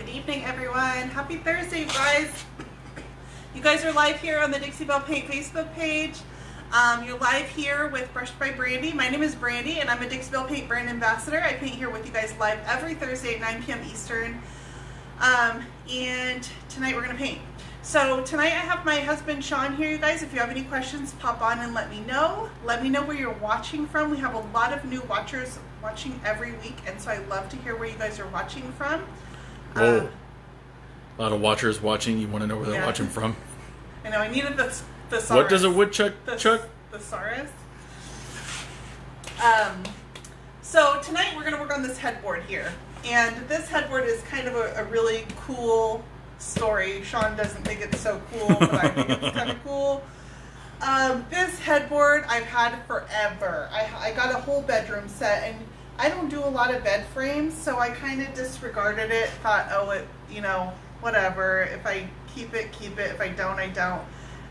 Good evening, everyone. Happy Thursday, you guys. You guys are live here on the Dixie Belle Paint Facebook page. You're live here with Brushed by Brandy. My name is Brandy, and I'm a Dixie Belle Paint brand ambassador. I paint here with you guys live every Thursday at 9 p.m. Eastern. And tonight we're going to paint. So tonight I have my husband Sean here, you guys. If you have any questions, pop on and let me know. Let me know where you're watching from. We have a lot of new watchers watching every week, and so I love to hear where you guys are watching from. Whoa. A lot of watchers watching. You want to know where they're watching from? I know, I needed the thesaurus. What does a woodchuck chuck? Thesaurus. So tonight we're going to work on this headboard here. And this headboard is kind of a really cool story. Sean doesn't think it's so cool, but I think it's kind of cool. This headboard I've had forever. I got a whole bedroom set, and I don't do a lot of bed frames, so I kind of disregarded it, thought, oh, it, you know, whatever. If I keep it, keep it. If I don't, I don't.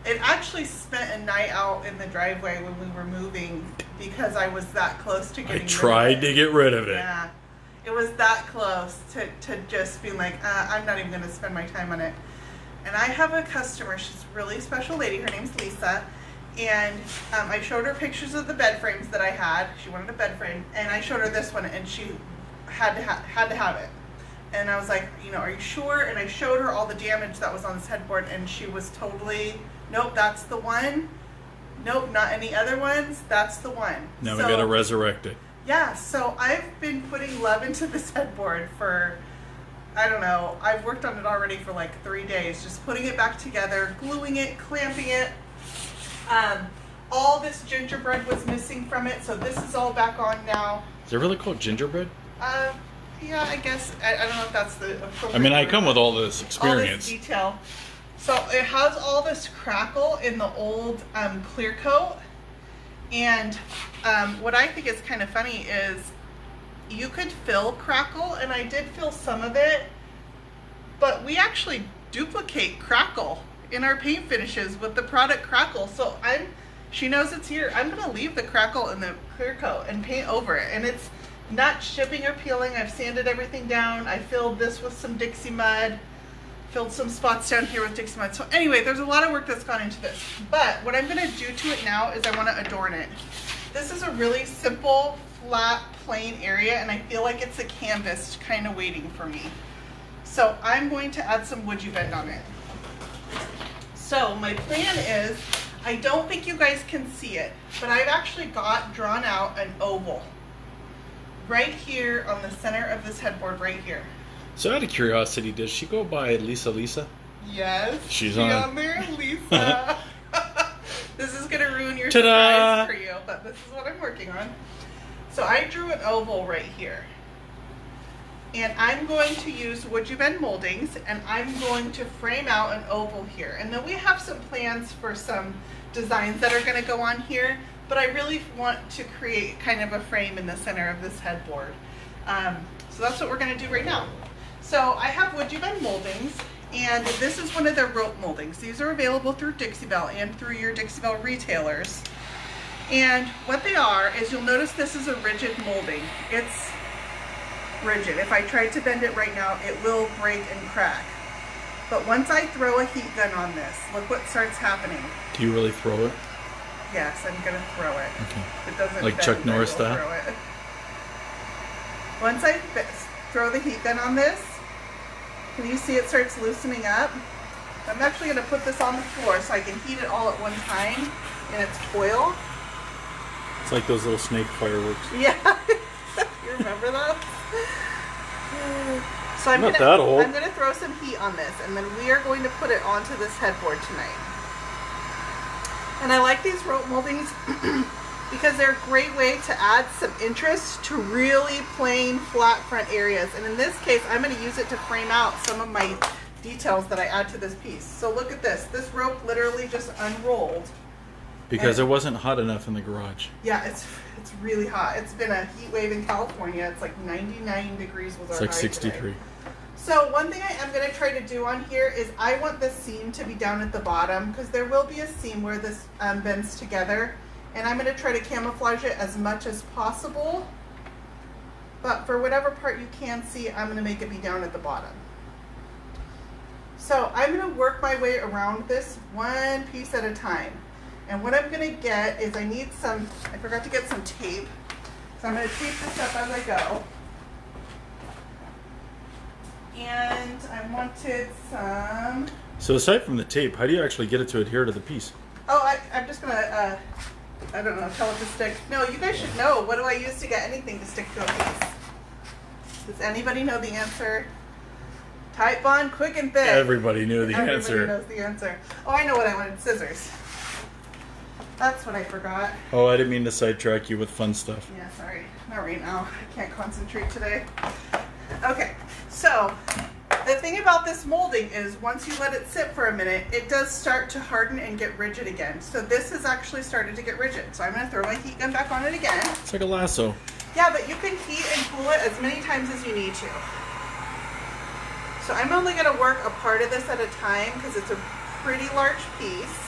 It actually spent a night out in the driveway when we were moving because I was that close to getting rid of it. I tried to get rid of it. Yeah. It was that close to just being like, I'm not even going to spend my time on it. And I have a customer, she's a really special lady, her name's Lisa, and I showed her pictures of the bed frames that I had. She wanted a bed frame, and I showed her this one, and she had to have it. And I was like, you know, are you sure? And I showed her all the damage that was on this headboard, and she was totally, nope, that's the one. Nope, not any other ones. That's the one. Now we got to resurrect it. Yeah, so I've been putting love into this headboard for, I don't know, I've worked on it already for like 3 days, just putting it back together, gluing it, clamping it. All this gingerbread was missing from it, so this is all back on now. Is it really called gingerbread? Yeah, I guess. I don't know if that's the appropriate I mean, I word. come with all this experience. All this detail. So it has all this crackle in the old clear coat. And what I think is kind of funny is you could fill crackle, and I did fill some of it, but we actually duplicate crackle in our paint finishes with the product crackle. So she knows it's here. I'm going to leave the crackle in the clear coat and paint over it. And it's not chipping or peeling. I've sanded everything down. I filled this with some Dixie mud. Filled some spots down here with Dixie mud. So anyway, there's a lot of work that's gone into this. But what I'm going to do to it now is I want to adorn it. This is a really simple, flat, plain area, and I feel like it's a canvas kind of waiting for me. So I'm going to add some wood you bend on it. So my plan is, I don't think you guys can see it, but I've actually drawn out an oval right here on the center of this headboard right here. So out of curiosity, does she go by Lisa? Yes. She's on there, Lisa. This is going to ruin your surprise for you, but this is what I'm working on. So I drew an oval right here. And I'm going to use wood you bend moldings, and I'm going to frame out an oval here. And then we have some plans for some designs that are going to go on here, but I really want to create kind of a frame in the center of this headboard. So that's what we're going to do right now. So I have wood you bend moldings, and this is one of their rope moldings. These are available through Dixie Belle and through your Dixie Belle retailers. And what they are is, you'll notice this is a rigid molding. It's rigid. If I tried to bend it right now, it will break and crack. But once I throw a heat gun on this, look what starts happening. Do you really throw it? Yes, I'm going to throw it. Okay. It doesn't like bend, Chuck Norris style? throw it. Once I throw the heat gun on this, can you see it starts loosening up? I'm actually going to put this on the floor so I can heat it all at one time in its coil. It's like those little snake fireworks. Yeah. You remember those? So I'm Not that old. I'm going to throw some heat on this, and then we are going to put it onto this headboard tonight. And I like these rope moldings because they're a great way to add some interest to really plain flat front areas. And in this case, I'm going to use it to frame out some of my details that I add to this piece. So look at this. This rope literally just unrolled. Because it wasn't hot enough in the garage. Yeah, it's really hot. It's been a heat wave in California. It's like 99 degrees was our high. It's like 63. Today. So one thing I am going to try to do on here is I want the seam to be down at the bottom, because there will be a seam where this bends together. And I'm going to try to camouflage it as much as possible. But for whatever part you can see, I'm going to make it be down at the bottom. So I'm going to work my way around this one piece at a time. And what I'm going to get is I need some, I forgot to get some tape. So I'm going to tape this up as I go. And I wanted some... So aside from the tape, how do you actually get it to adhere to the piece? Oh, I'm just going to, I don't know, tell it to stick. No, you guys should know. What do I use to get anything to stick to a piece? Does anybody know the answer? Tight bond, quick and thick. Everybody knew the answer. Everybody knows the answer. Oh, I know what I wanted. Scissors. That's what I forgot. Oh, I didn't mean to sidetrack you with fun stuff. Yeah, sorry. Not right now. I can't concentrate today. Okay, so the thing about this molding is once you let it sit for a minute, it does start to harden and get rigid again. So this has actually started to get rigid. So I'm going to throw my heat gun back on it again. It's like a lasso. Yeah, but you can heat and cool it as many times as you need to. So I'm only going to work a part of this at a time because it's a pretty large piece.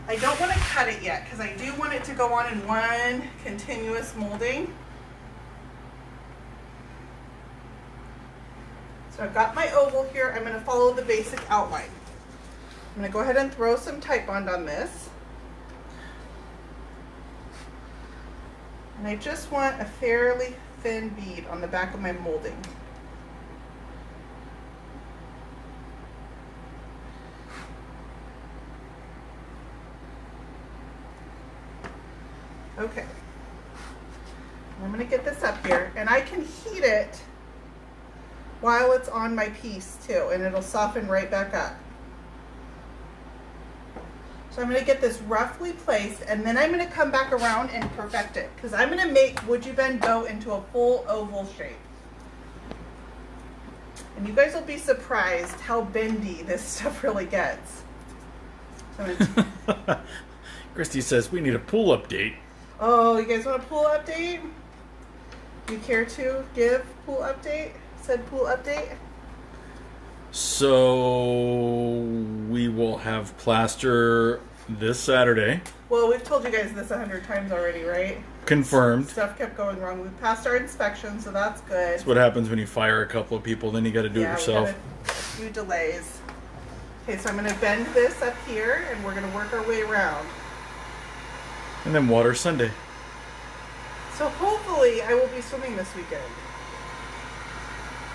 I don't want to cut it yet because I do want it to go on in one continuous molding. So I've got my oval here. I'm going to follow the basic outline. I'm going to go ahead and throw some Tite Bond on this. And I just want a fairly thin bead on the back of my molding. Okay. I'm going to get this up here, and I can heat it while it's on my piece too, and it'll soften right back up. So I'm going to get this roughly placed, and then I'm going to come back around and perfect it, because I'm going to make Would You Bend go into a full oval shape. And you guys will be surprised how bendy this stuff really gets. So Christy says we need a pool update. Oh, you guys want a pool update? You care to give pool update? Said pool update? So we will have plaster this Saturday. Well, we've told you guys this 100 times already, right? Confirmed. Stuff kept going wrong. We passed our inspection, so that's good. That's what happens when you fire a couple of people. Then you got to do it yourself. We had a few delays. Okay, so I'm going to bend this up here, and we're going to work our way around. And then water Sunday. So hopefully I will be swimming this weekend.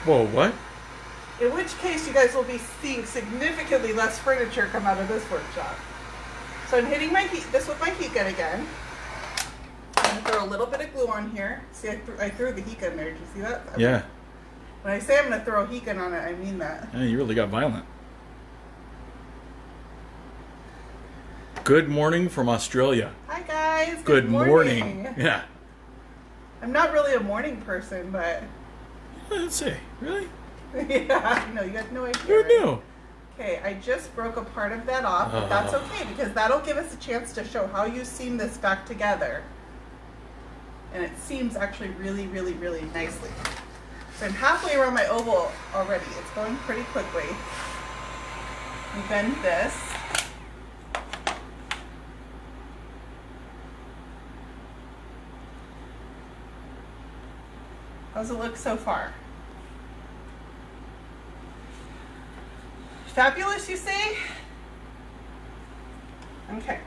Whoa, what? In which case you guys will be seeing significantly less furniture come out of this workshop. So I'm hitting my heat, this with my heat gun again. I'm going to throw a little bit of glue on here. See, I threw the heat gun there. Did you see that? Yeah. When I say I'm going to throw a heat gun on it, I mean that. Yeah, you really got violent. Good morning from Australia. Hi guys. Good morning. Yeah. I'm not really a morning person, but... Let's see. Really? Yeah, no, you got no idea. Who right? knew? Okay, I just broke a part of that off, but that's okay because that'll give us a chance to show how you seam this back together. And it seams actually really, really, really nicely. So I'm halfway around my oval already. It's going pretty quickly. We bend this. How's it look so far? Fabulous, you say? Okay.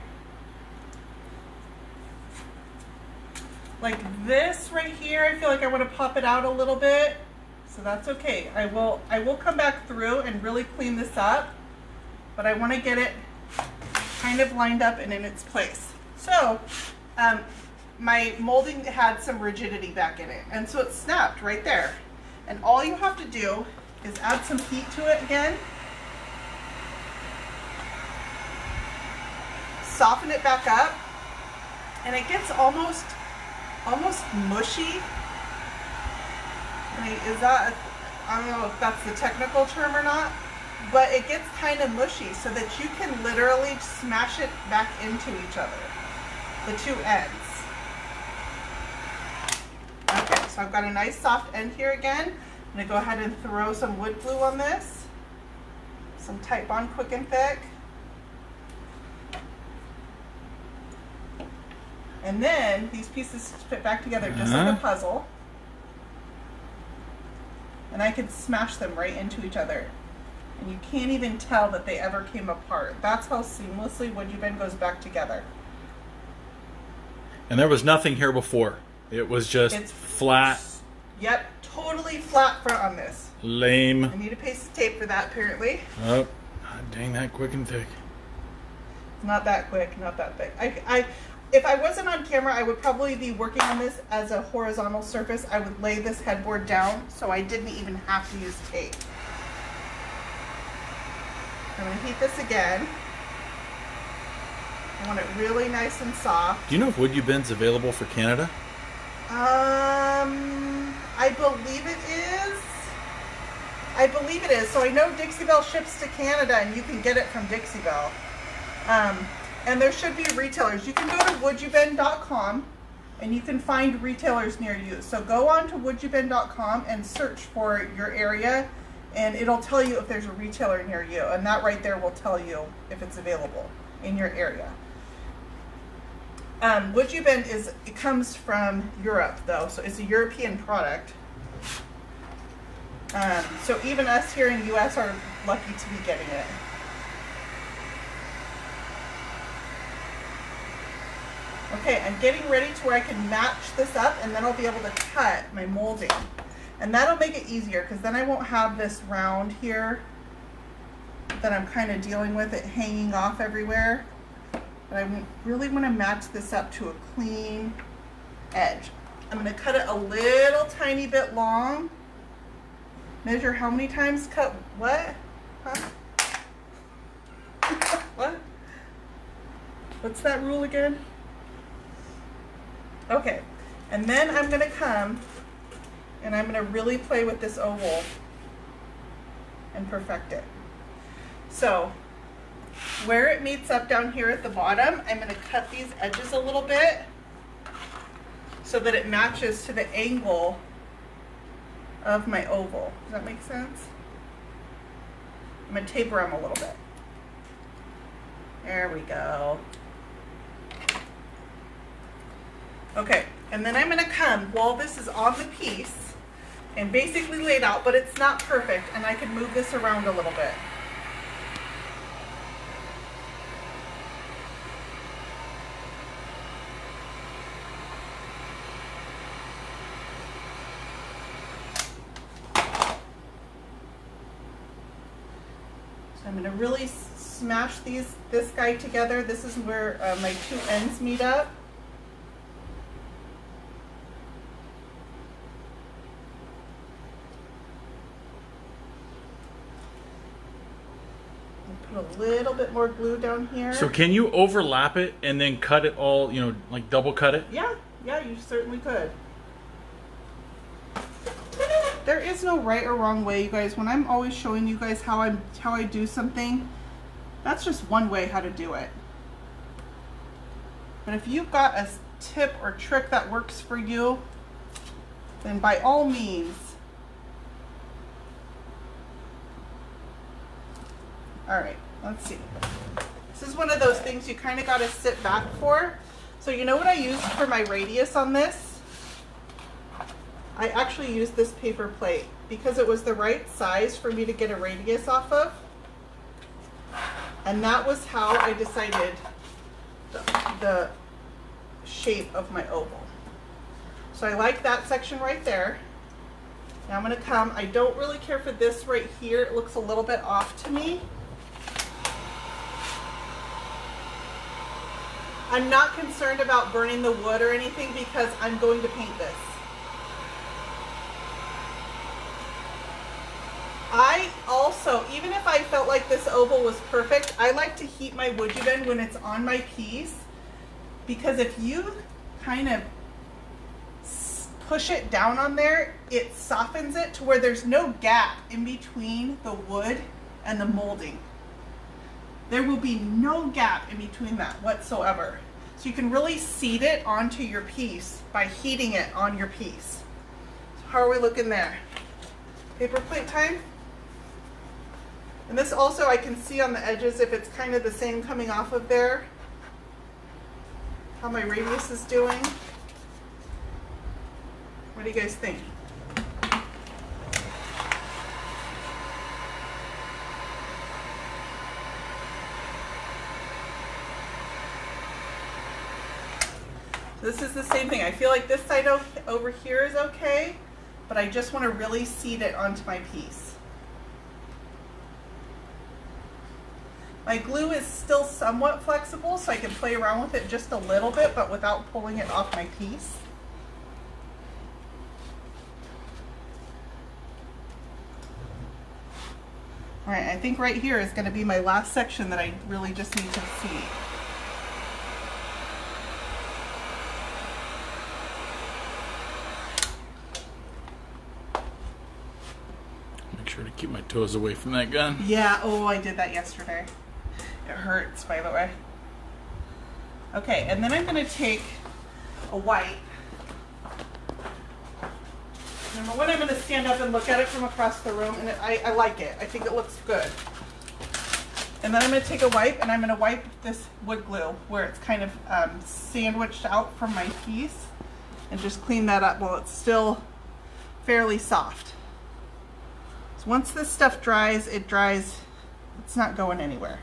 Like this right here, I feel like I want to pop it out a little bit. So that's okay. I will come back through and really clean this up, but I want to get it kind of lined up and in its place. So, my molding had some rigidity back in it, and so it snapped right there. And all you have to do is add some heat to it again, soften it back up, and it gets almost mushy. I mean, I don't know if that's the technical term or not, but it gets kind of mushy so that you can literally smash it back into each other, the two ends. Okay, so I've got a nice soft end here again. I'm going to go ahead and throw some wood glue on this. Some Tite Bond quick and thick. And then these pieces fit back together just like a puzzle. And I could smash them right into each other. And you can't even tell that they ever came apart. That's how seamlessly Wood U Bend goes back together. And there was nothing here before. It was just flat. Yep, totally flat front on this. Lame. I need a piece of tape for that, apparently. Oh, dang that quick and thick. Not that quick, not that thick. If I wasn't on camera, I would probably be working on this as a horizontal surface. I would lay this headboard down so I didn't even have to use tape. I'm going to heat this again. I want it really nice and soft. Do you know if Wood U Bend's available for Canada? I believe it is. I believe it is. So I know Dixie Belle ships to Canada and you can get it from Dixie Belle. And there should be retailers. You can go to woodubend.com and you can find retailers near you. So go on to woodubend.com and search for your area and it'll tell you if there's a retailer near you. And that right there will tell you if it's available in your area. Wood U Bend it comes from Europe though, so it's a European product. So even us here in the US are lucky to be getting it. Okay, I'm getting ready to where I can match this up and then I'll be able to cut my molding. And that'll make it easier because then I won't have this round here that I'm kind of dealing with it hanging off everywhere. But I really want to match this up to a clean edge. I'm going to cut it a little tiny bit long. Measure how many times cut what? Huh? What? What's that rule again? Okay, and then I'm going to come and I'm going to really play with this oval and perfect it. So where it meets up down here at the bottom, I'm going to cut these edges a little bit so that it matches to the angle of my oval. Does that make sense? I'm going to taper them a little bit. There we go. Okay, and then I'm going to come while this is on the piece and basically laid out, but it's not perfect, and I can move this around a little bit. So I'm going to really smash this guy together. This is where my two ends meet up. Put a little bit more glue down here. So can you overlap it and then cut it all, you know, like double cut it? Yeah, you certainly could. There is no right or wrong way, you guys. When I'm always showing you guys how I do something, that's just one way how to do it. But if you've got a tip or trick that works for you, then by all means. All right, let's see. This is one of those things you kind of got to sit back for. So you know what I used for my radius on this? I actually used this paper plate because it was the right size for me to get a radius off of. And that was how I decided the shape of my oval. So I like that section right there. Now I'm going to come, I don't really care for this right here. It looks a little bit off to me. I'm not concerned about burning the wood or anything because I'm going to paint this. I also, even if I felt like this oval was perfect, I like to heat my Wood U Bend when it's on my piece, because if you kind of push it down on there, it softens it to where there's no gap in between the wood and the molding. There will be no gap in between that whatsoever. So you can really seat it onto your piece by heating it on your piece. So how are we looking there? Paper plate time? And this also I can see on the edges if it's kind of the same coming off of there. How my radius is doing. What do you guys think? this is the same thing. I feel like this side over here is okay, but I just want to really seat it onto my piece. My glue is still somewhat flexible, so I can play around with it just a little bit, but without pulling it off my piece. All right, I think right here is going to be my last section that I really just need to seat. Make sure to keep my toes away from that gun. Yeah, oh, I did that yesterday. It hurts, by the way. Okay, and then I'm going to take a white. Number one, I'm going to stand up and look at it from across the room, and I like it. I think it looks good. And then I'm going to take a wipe, and I'm going to wipe this wood glue where it's kind of sandwiched out from my piece, and just clean that up while it's still fairly soft. So once this stuff dries, it's not going anywhere.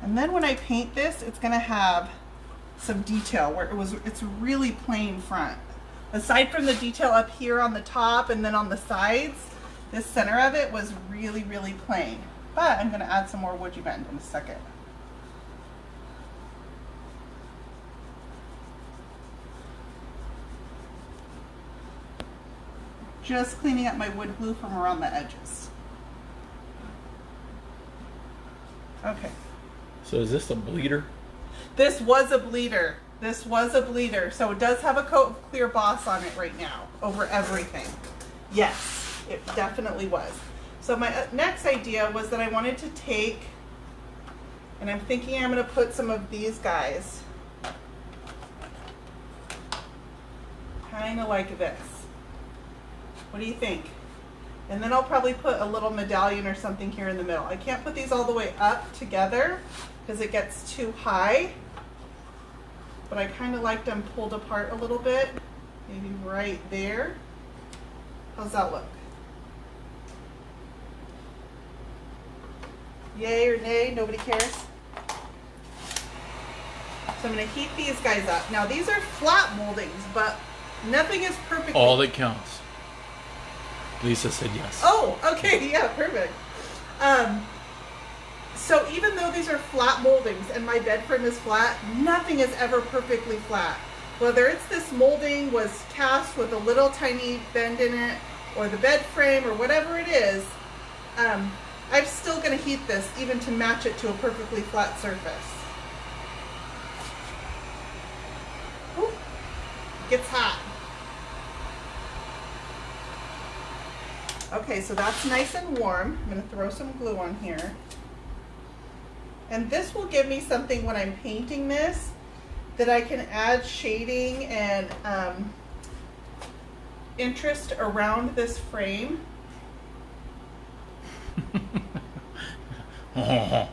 And then when I paint this, it's going to have some detail where it's really plain front. Aside from the detail up here on the top and then on the sides, this center of it was really, really plain. But I'm going to add some more wood bend in a second. Just cleaning up my wood glue from around the edges. Okay. So is this a bleeder? This was a bleeder. This was a bleeder. So it does have a coat of clear boss on it right now over everything. Yes, it definitely was. So my next idea was that I wanted to take, and I'm thinking I'm going to put some of these guys kind of like this. What do you think? And then I'll probably put a little medallion or something here in the middle. I can't put these all the way up together because it gets too high, but I kind of like them pulled apart a little bit, maybe right there. How's that look? Yay or nay? Nobody cares? So I'm going to heat these guys up. Now these are flat moldings, but nothing is perfect. All that counts. Lisa said yes. Oh, okay, yeah, perfect. So even though these are flat moldings and my bed frame is flat, nothing is ever perfectly flat. Whether it's this molding was cast with a little tiny bend in it, or the bed frame, or whatever it is, I'm still going to heat this even to match it to a perfectly flat surface. Ooh, it gets hot. Okay, so that's nice and warm. I'm going to throw some glue on here. And this will give me something when I'm painting this that I can add shading and interest around this frame. What?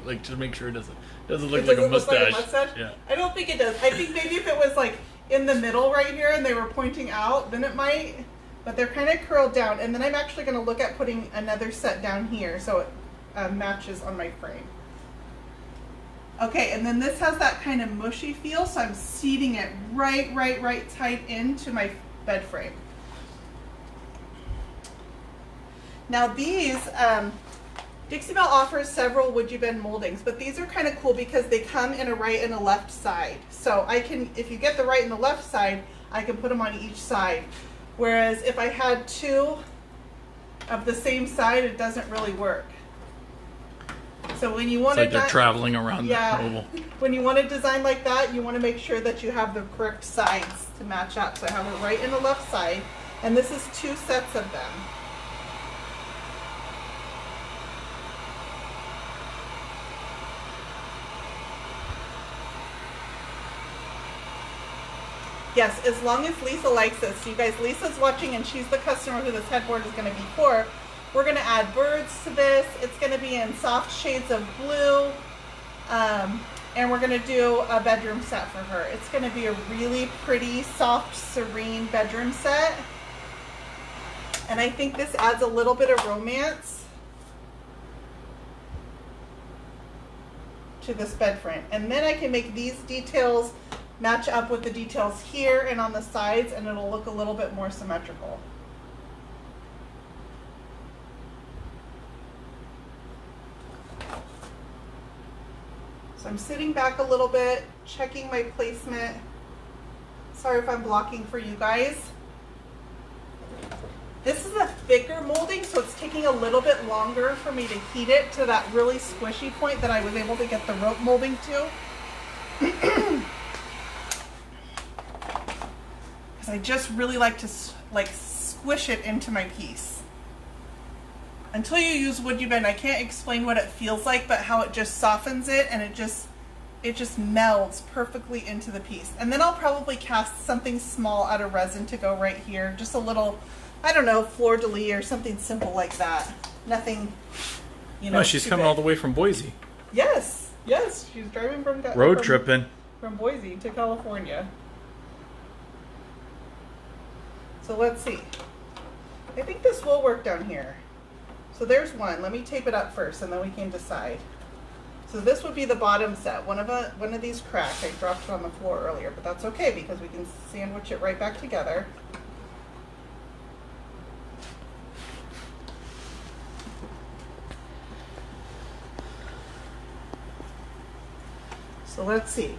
Like, just make sure it doesn't look like a mustache. Yeah. I don't think it does. I think maybe if it was like in the middle right here and they were pointing out, then it might. But they're kind of curled down, and then I'm actually going to look at putting another set down here so it matches on my frame. Okay, and then this has that kind of mushy feel, so I'm seating it right tight into my bed frame. Now these, Dixie Belle offers several would you bend moldings, but these are kind of cool because they come in a right and a left side. So I can, if you get the right and the left side, I can put them on each side. Whereas if I had two of the same side, it doesn't really work. So when you want it's like they're traveling around the oval. When you want to design like that, you want to make sure that you have the correct sides to match up. So I have a right and a left side, and this is two sets of them. Yes, as long as Lisa likes this. So you guys, Lisa's watching and she's the customer who this headboard is going to be for. We're going to add birds to this. It's going to be in soft shades of blue. And we're going to do a bedroom set for her. It's going to be a really pretty, soft, serene bedroom set. And I think this adds a little bit of romance to this bed frame. And then I can make these details match up with the details here and on the sides, and it'll look a little bit more symmetrical. So I'm sitting back a little bit, checking my placement. Sorry if I'm blocking for you guys. This is a thicker molding, so it's taking a little bit longer for me to heat it to that really squishy point that I was able to get the rope molding to. Because I just really like to squish it into my piece. Until you use wood you bend, I can't explain what it feels like, but how it just softens it, and it just melds perfectly into the piece. And then I'll probably cast something small out of resin to go right here, just a little, I don't know, fleur-de-lis or something simple like that. Nothing, you know. Oh, she's coming all the way from Boise. Yes, yes, she's driving from tripping from Boise to California. So let's see. I think this will work down here. So there's one. Let me tape it up first, and then we can decide. So this would be the bottom set. One of these cracked. I dropped it on the floor earlier, but that's okay because we can sandwich it right back together. So let's see.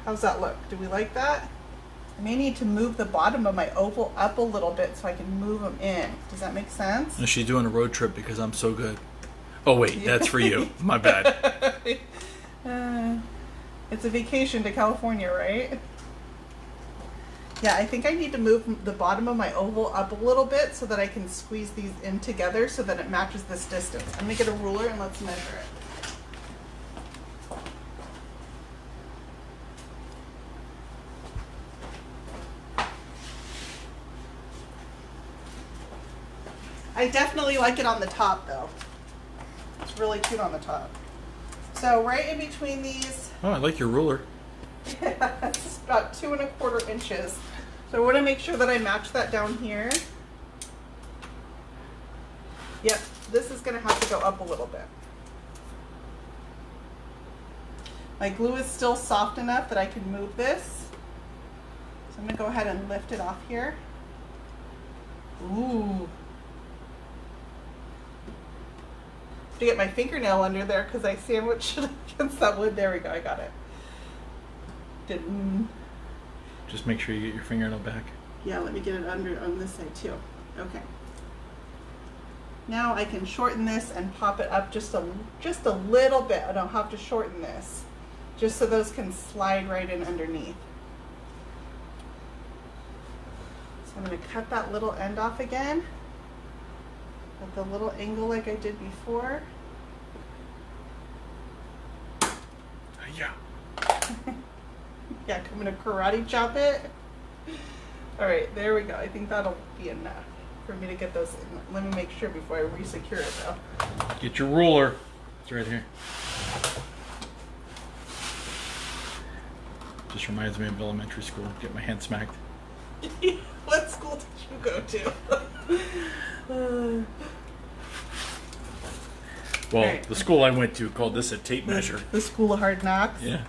How's that look? Do we like that? I may need to move the bottom of my oval up a little bit so I can move them in. Does that make sense? And she's doing a road trip because I'm so good. Oh wait, that's for you. My bad. It's a vacation to California, right? Yeah, I think I need to move the bottom of my oval up a little bit so that I can squeeze these in together so that it matches this distance. I'm going to get a ruler and let's measure it. I definitely like it on the top though. It's really cute on the top. So right in between these. Oh, I like your ruler. Yeah, it's about 2 1/4 inches. So I want to make sure that I match that down here. Yep, this is going to have to go up a little bit. My glue is still soft enough that I can move this. So I'm going to go ahead and lift it off here. Ooh. To get my fingernail under there because I sandwiched it against that wood. There we go, I got it. Didn't. Just make sure you get your fingernail back. Yeah, let me get it under on this side too. Okay. Now I can shorten this and pop it up just a little bit. I don't have to shorten this, just so those can slide right in underneath. So I'm going to cut that little end off again. At the little angle like I did before. Yeah. Yeah, I'm gonna karate chop it. All right, there we go. I think that'll be enough for me to get those in. Let me make sure before I re-secure it though. Get your ruler. It's right here. Just reminds me of elementary school. Get my hand smacked. What school did you go to? Well, right. The school I went to called this a tape measure. The School of Hard Knocks? Yeah.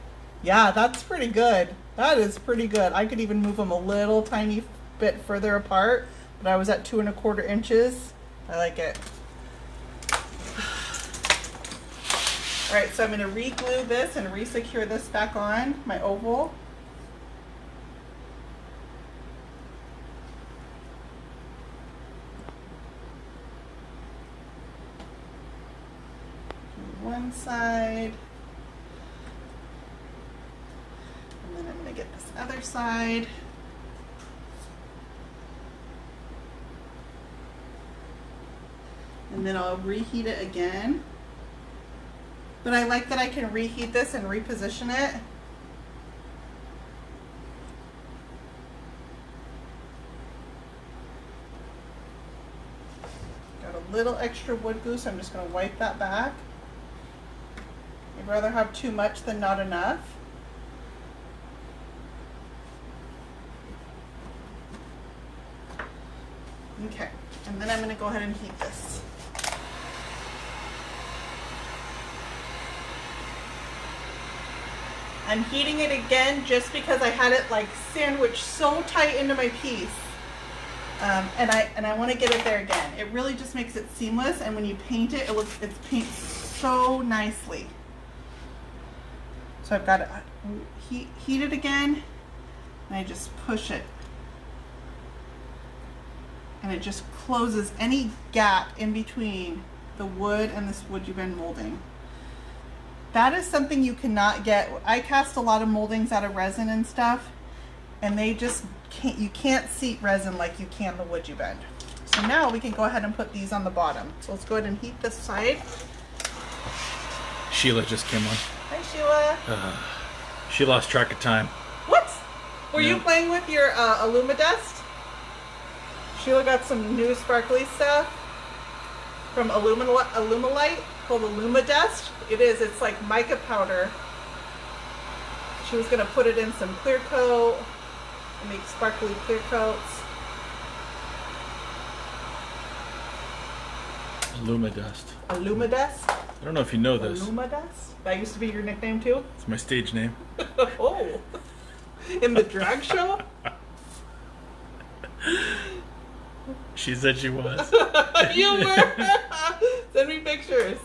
Yeah, that's pretty good. That is pretty good. I could even move them a little tiny bit further apart, but I was at 2 1/4 inches. I like it. All right, so I'm going to re-glue this and re-secure this back on my oval. One side, and then I'm going to get this other side. And then I'll reheat it again. But I like that I can reheat this and reposition it. Got a little extra wood glue, so I'm just going to wipe that back. I'd rather have too much than not enough. Okay, and then I'm going to go ahead and heat this. I'm heating it again just because I had it like sandwiched so tight into my piece. And I want to get it there again. It really just makes it seamless, and when you paint it, it paints so nicely. So I've got to heat it again, and I just push it. And it just closes any gap in between the wood and this wood you've been molding. That is something you cannot get. I cast a lot of moldings out of resin and stuff, and they just can't, you can't seat resin like you can the wood you bend. So now we can go ahead and put these on the bottom. So let's go ahead and heat this side. Sheila just came on. Hi, Sheila. She lost track of time. What? Were you playing with your Illumidust? Sheila got some new sparkly stuff from Illumilite called Illumidust. It's like mica powder. She was going to put it in some clear coat and make sparkly clear coats. Illumidust. Illumidust? I don't know if you know this. Illumidust? That used to be your nickname too? It's my stage name. Oh. In the drag show? She said she was. You were. Send me pictures.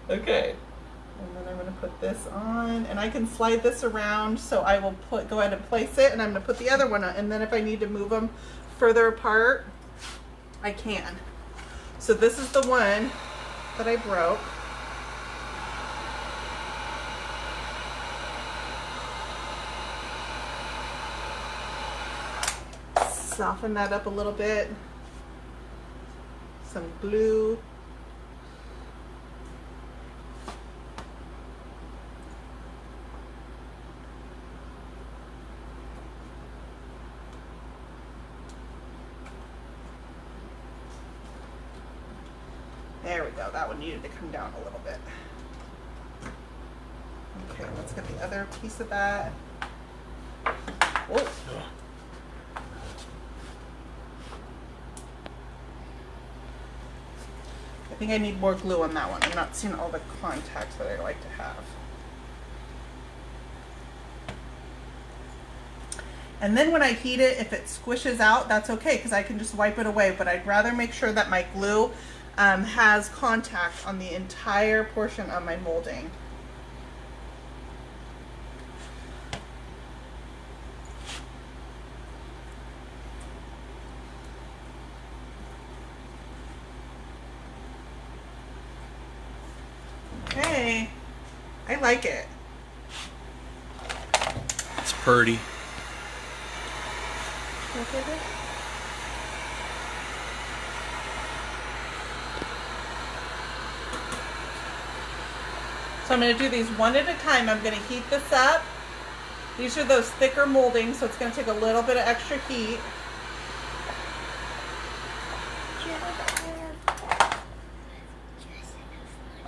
Okay. And then I'm going to put this on, and I can slide this around, so I will go ahead and place it, and I'm going to put the other one on, and then if I need to move them further apart, I can. So this is the one that I broke. Soften that up a little bit. Some glue. There we go. That one needed to come down a little bit. Okay, let's get the other piece of that. Whoa. I think I need more glue on that one. I'm not seeing all the contacts that I like to have. And then when I heat it, if it squishes out, that's okay because I can just wipe it away. But I'd rather make sure that my glue has contact on the entire portion of my molding. Okay, I like it. It's pretty. So I'm going to do these one at a time. I'm going to heat this up. These are those thicker moldings, so it's going to take a little bit of extra heat.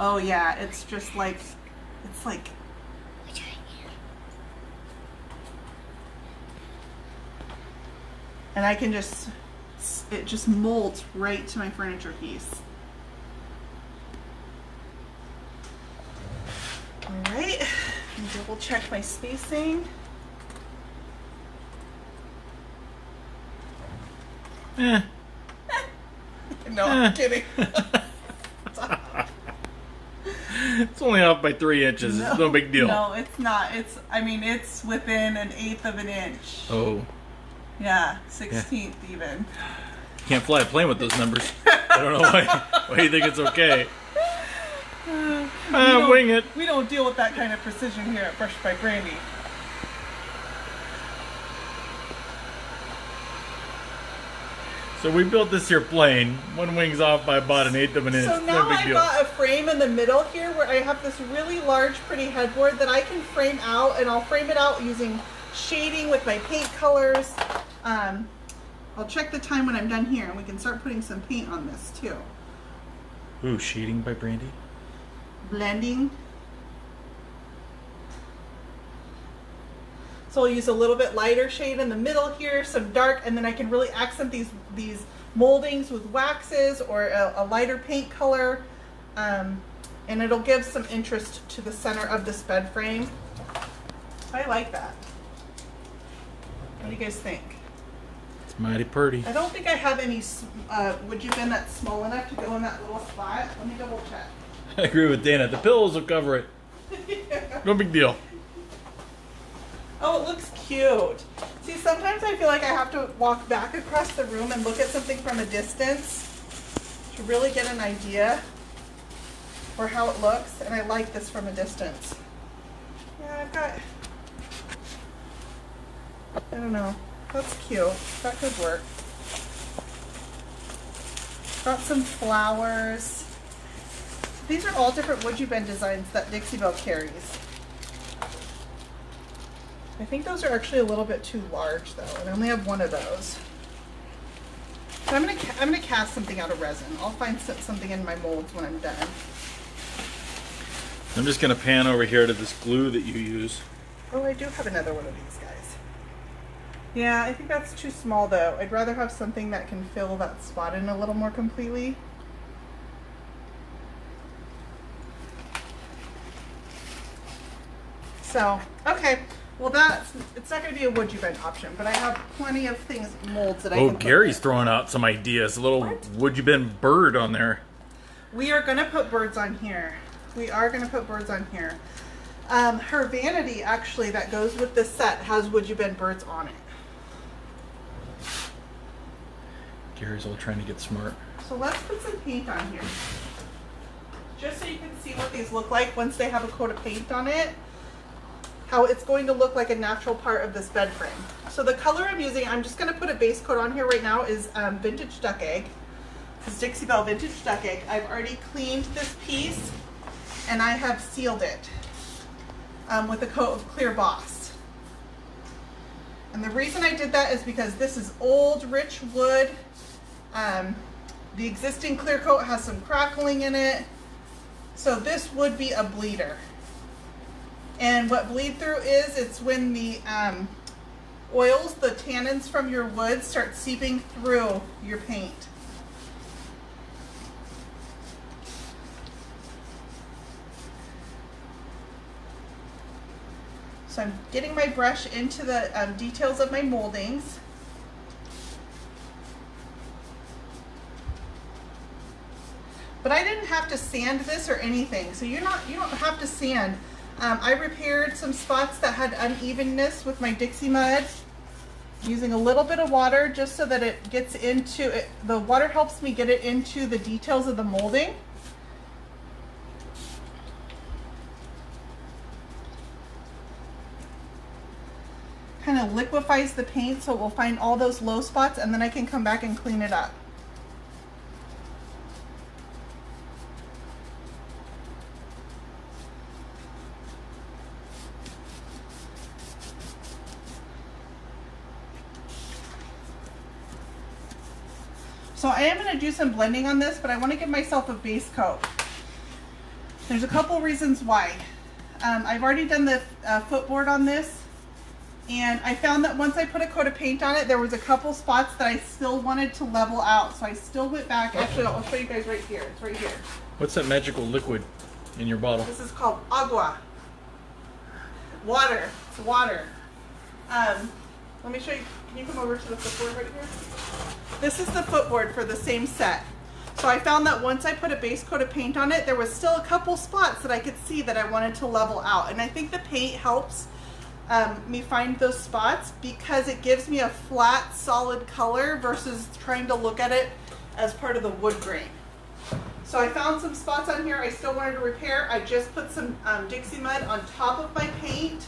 Oh yeah, it's just like, it's like, and I can just, it just molds right to my furniture piece. All right, and double check my spacing. No, I'm kidding. It's only off by 3 inches. It's no big deal. No, it's not. I mean, it's within 1/8 of an inch. Oh. Yeah, 16th even. Can't fly a plane with those numbers. I don't know why you think it's okay. Wing it. We don't deal with that kind of precision here at Brushed by Brandy. So we built this here plane. One wing's off by about 1/8 of an inch. So now no big I've deal. got a frame in the middle here where I have this really large, pretty headboard that I can frame out, and I'll frame it out using shading with my paint colors. I'll check the time when I'm done here, and we can start putting some paint on this too. Ooh, shading by Brandy. Blending. So I'll use a little bit lighter shade in the middle here, some dark, and then I can really accent these moldings with waxes or a lighter paint color, and it'll give some interest to the center of this bed frame. I like that. What do you guys think? It's mighty pretty. I don't think I have any would you been that's small enough to go in that little spot. Let me double check. I agree with Dana. The pillows will cover it. No big deal. Oh, it looks cute. See, sometimes I feel like I have to walk back across the room and look at something from a distance to really get an idea or how it looks, and I like this from a distance. Yeah, I don't know. That's cute. That could work. Got some flowers. These are all different Would You Bend designs that Dixie Belle carries. I think those are actually a little bit too large though, and I only have one of those. So I'm gonna cast something out of resin. I'll find something in my molds when I'm done. I'm just gonna pan over here to this glue that you use. Oh, I do have another one of these guys. Yeah, I think that's too small though. I'd rather have something that can fill that spot in a little more completely. So, okay. Well, it's not going to be a Would You Bend option, but I have plenty of things, molds that I can put Gary's in. throwing out some ideas. A little What? Would You Bend bird on there. We are going to put birds on here. We are going to put birds on here. Her vanity, actually, that goes with this set has Would You Bend birds on it. Gary's all trying to get smart. So let's put some paint on here. Just so you can see what these look like once they have a coat of paint on it. How it's going to look like a natural part of this bed frame. So the color I'm using, I'm just going to put a base coat on here right now, is Vintage Duck Egg. This is Dixie Belle Vintage Duck Egg. I've already cleaned this piece and I have sealed it with a coat of clear Boss. And the reason I did that is because this is old, rich wood. The existing clear coat has some crackling in it. So this would be a bleeder. And what bleed through is, it's when the oils, the tannins from your wood start seeping through your paint. So I'm getting my brush into the details of my moldings. But I didn't have to sand this or anything, so you don't have to sand. I repaired some spots that had unevenness with my Dixie mud using a little bit of water just so that it gets into it. The water helps me get it into the details of the molding. Kind of liquefies the paint so it will find all those low spots, and then I can come back and clean it up. So I am going to do some blending on this, but I want to give myself a base coat. There's a couple reasons why. I've already done the footboard on this, and I found that once I put a coat of paint on it, there was a couple spots that I still wanted to level out. So I still went back. Actually, I'll show you guys right here. It's right here. What's that magical liquid in your bottle? This is called agua. Water. It's water. Let me show you. Can you come over to the footboard right here? This is the footboard for the same set. So I found that once I put a base coat of paint on it, there was still a couple spots that I could see that I wanted to level out. And I think the paint helps me find those spots because it gives me a flat, solid color versus trying to look at it as part of the wood grain. So I found some spots on here I still wanted to repair. I just put some Dixie mud on top of my paint.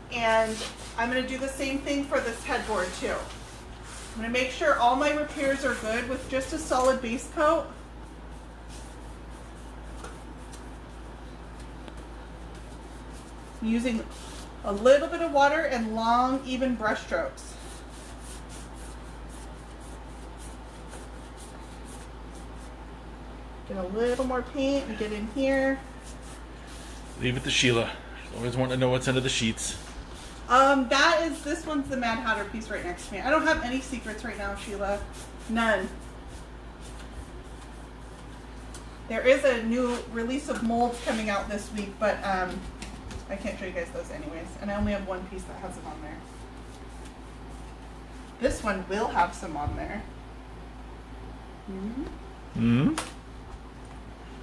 And I'm going to do the same thing for this headboard too. I'm going to make sure all my repairs are good with just a solid base coat. I'm using a little bit of water and long, even brush strokes. Get a little more paint and get in here. Leave it to Sheila. She's always wanting to know what's under the sheets. This one's the Mad Hatter piece right next to me. I don't have any secrets right now, Sheila. None. There is a new release of molds coming out this week, but I can't show you guys those anyways. And I only have one piece that has them on there. This one will have some on there.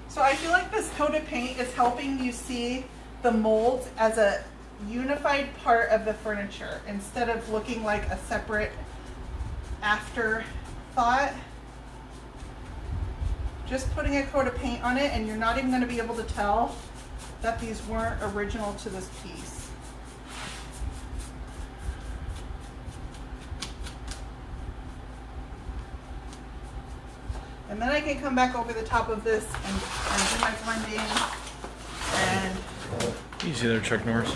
So I feel like this coat of paint is helping you see the molds as a unified part of the furniture instead of looking like a separate afterthought. Just putting a coat of paint on it and you're not even going to be able to tell that these weren't original to this piece. And then I can come back over the top of this and do my blending. And easy there, Chuck Norris.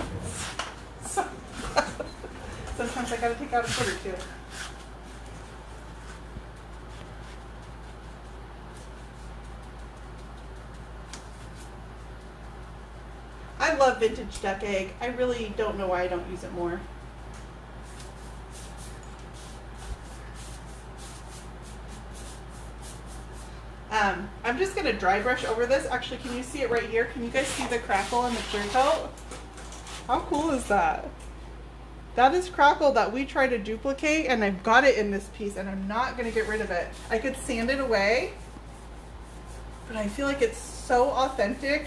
sometimes I gotta take out a foot or two. I love vintage duck egg. I really don't know why I don't use it more. I'm just gonna dry brush over this. Actually, can you see it right here? Can you guys see the crackle in the clear coat? How cool is that? That is crackle that we try to duplicate, and I've got it in this piece, and I'm not gonna get rid of it. I could sand it away, but I feel like it's so authentic.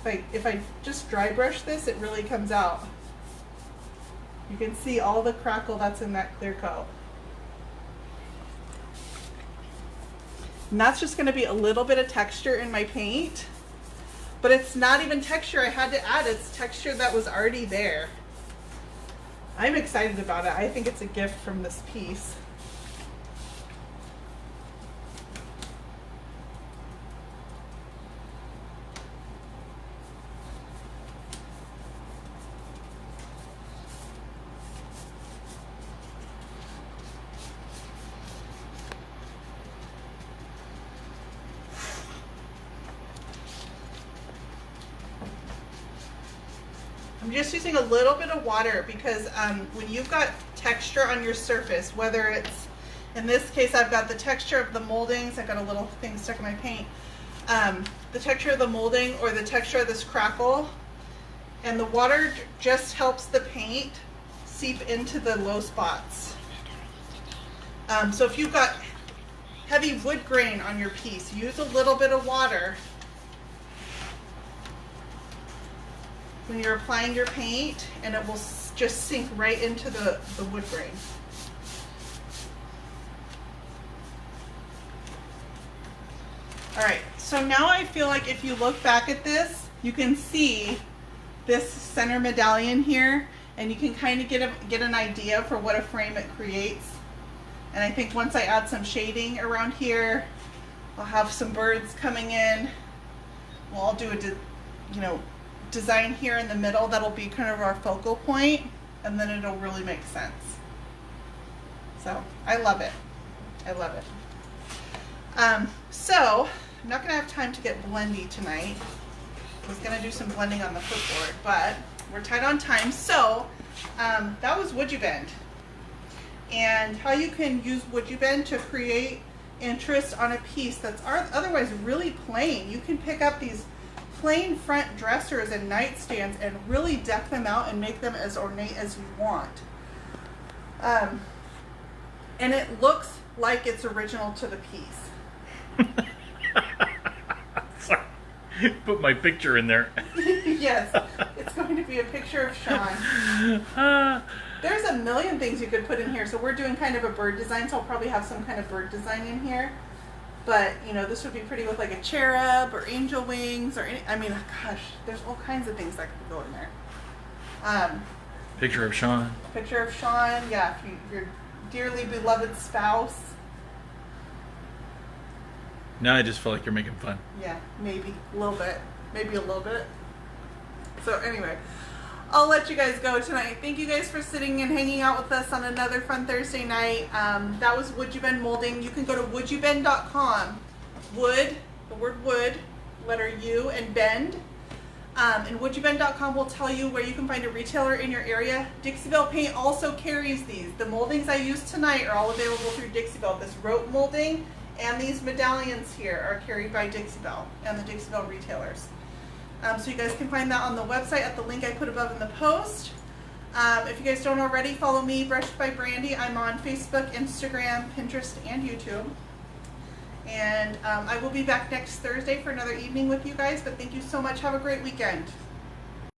If I just dry brush this, it really comes out. You can see all the crackle that's in that clear coat. And that's just going to be a little bit of texture in my paint. But it's not even texture I had to add, it's texture that was already there. I'm excited about it. I think it's a gift from this piece. I'm just using a little bit of water because when you've got texture on your surface, whether it's, in this case, I've got the texture of the moldings, I've got a little thing stuck in my paint, the texture of the molding or the texture of this crackle, and the water just helps the paint seep into the low spots. So if you've got heavy wood grain on your piece, use a little bit of water when you're applying your paint, and it will just sink right into the wood grain. All right, so now I feel like if you look back at this, you can see this center medallion here, and you can kind of get an idea for what a frame it creates. And I think once I add some shading around here, I'll have some birds coming in. Well, I'll do a design here in the middle that'll be kind of our focal point, and then it'll really make sense. So I love it. I love it. So I'm not gonna have time to get blendy tonight. I was gonna do some blending on the footboard, but we're tight on time. So that was Would You Bend, and how you can use Would You Bend to create interest on a piece that's otherwise really plain. You can pick up these plain front dressers and nightstands and really deck them out and make them as ornate as you want. And it looks like it's original to the piece. Sorry. Put my picture in there. Yes, it's going to be a picture of Sean. There's a million things you could put in here. So we're doing kind of a bird design, so I'll probably have some kind of bird design in here. But, this would be pretty with like a cherub or angel wings or any, gosh, there's all kinds of things that could go in there. Picture of Sean. Picture of Sean, yeah, your dearly beloved spouse. Now I just feel like you're making fun. Yeah, maybe a little bit. Maybe a little bit. So anyway, I'll let you guys go tonight. Thank you guys for sitting and hanging out with us on another fun Thursday night. That was Would You Bend Molding. You can go to wouldyoubend.com. Wood, the word wood, letter U, and bend. And wouldyoubend.com will tell you where you can find a retailer in your area. Dixie-Belle Paint also carries these. The moldings I used tonight are all available through Dixie-Belle. This rope molding and these medallions here are carried by Dixie-Belle and the Dixie-Belle retailers. So you guys can find that on the website at the link I put above in the post. If you guys don't already, follow me, Brushed by Brandy. I'm on Facebook, Instagram, Pinterest, and YouTube. And I will be back next Thursday for another evening with you guys, but thank you so much. Have a great weekend.